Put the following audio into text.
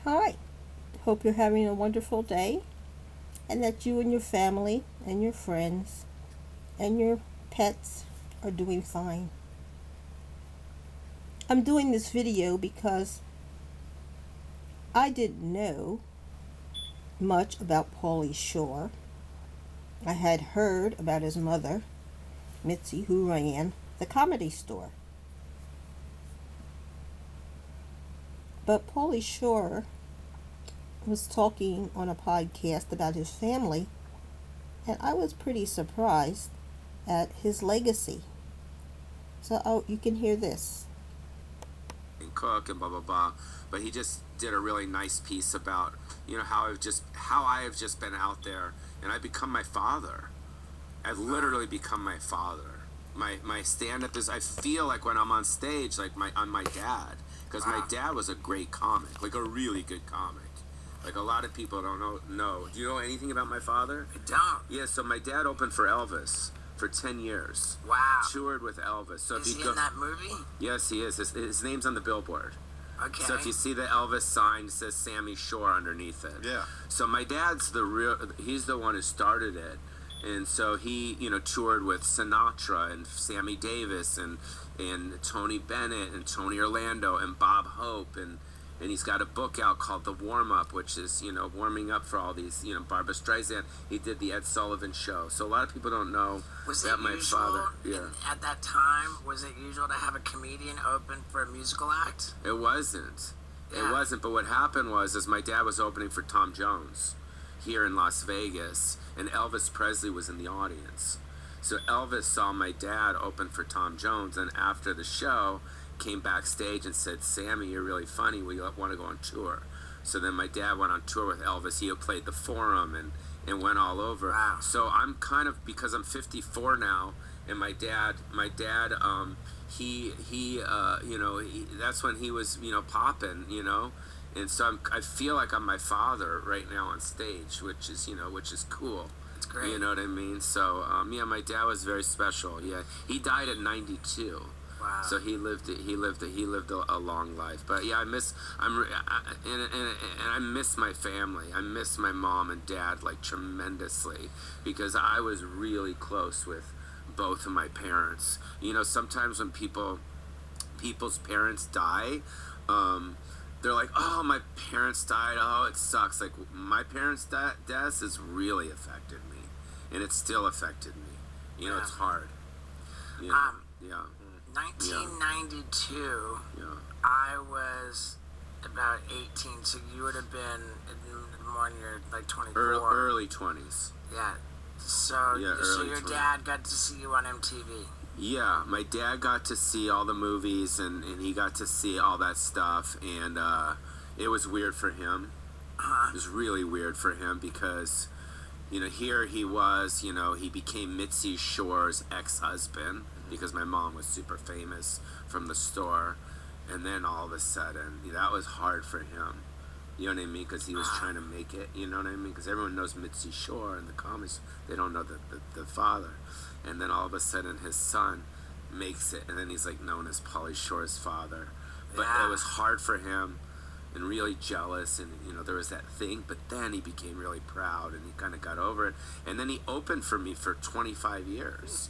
Hi, hope you're having a wonderful day and that you and your family and your friends and your pets are doing fine. I'm doing this video because I didn't know much about Pauly Shore. I had heard about his mother, Mitzi, who ran the Comedy Store. But Pauly Shore was talking on a podcast about his family, and I was pretty surprised at his legacy. So, you can hear this. And cook and blah blah blah, but he just did a really nice piece about how I have just been out there and I become my father. I've literally become my father. My stand up is, I feel like when I'm on stage, like my dad, because my dad was a great comic, like a really good comic. Like a lot of people don't know. Do you know anything about my father? I don't. Yeah, so my dad opened for Elvis for 10 years. Wow. Toured with Elvis. So is he in that movie? Yes, he is. His name's on the billboard. Okay. So if you see the Elvis sign, it says Sammy Shore underneath it. Yeah. So my dad's he's the one who started it. And so he, toured with Sinatra and Sammy Davis and Tony Bennett and Tony Orlando and Bob Hope, and he's got a book out called The Warm Up, which is, warming up for all these, Barbra Streisand. He did the Ed Sullivan Show. So a lot of people don't know that my father. Yeah. At that time, was it usual to have a comedian open for a musical act? It wasn't. Yeah. It wasn't. But what happened was my dad was opening for Tom Jones here in Las Vegas, and Elvis Presley was in the audience. So Elvis saw my dad open for Tom Jones, and after the show, came backstage and said, "Sammy, you're really funny. We want to go on tour." So then my dad went on tour with Elvis. He played the Forum and went all over. Wow. So I'm kind of, because I'm 54 now, and my dad, that's when he was, popping, and so I feel like I'm my father right now on stage, which is cool. It's great. You know what I mean? So my dad was very special. Yeah, he died at 92. Wow. So he lived a long life. But yeah, I miss my family. I miss my mom and dad like tremendously, because I was really close with both of my parents. Sometimes when people's parents die, they're like, "Oh, my parents died. Oh, it sucks." Like my parents' death has really affected me, and it still affected me. Yeah. It's hard. Yeah. 1992. Yeah. I was about 18, so you would have been more in your like 24. Early 20s. Yeah. So early your 20s. dad got to see you on MTV. Yeah, my dad got to see all the movies, and he got to see all that stuff, and it was weird for him. It was really weird for him because, here he was, he became Mitzi Shore's ex-husband because my mom was super famous from the store, and then all of a sudden, that was hard for him. You know what I mean? Because he was trying to make it, you know what I mean? Because everyone knows Mitzi Shore in the comics. They don't know the father. And then all of a sudden his son makes it, and then he's like known as Pauly Shore's father. But Yeah. it was hard for him and really jealous, and there was that thing. But then he became really proud, and he kind of got over it. And then he opened for me for 25 years.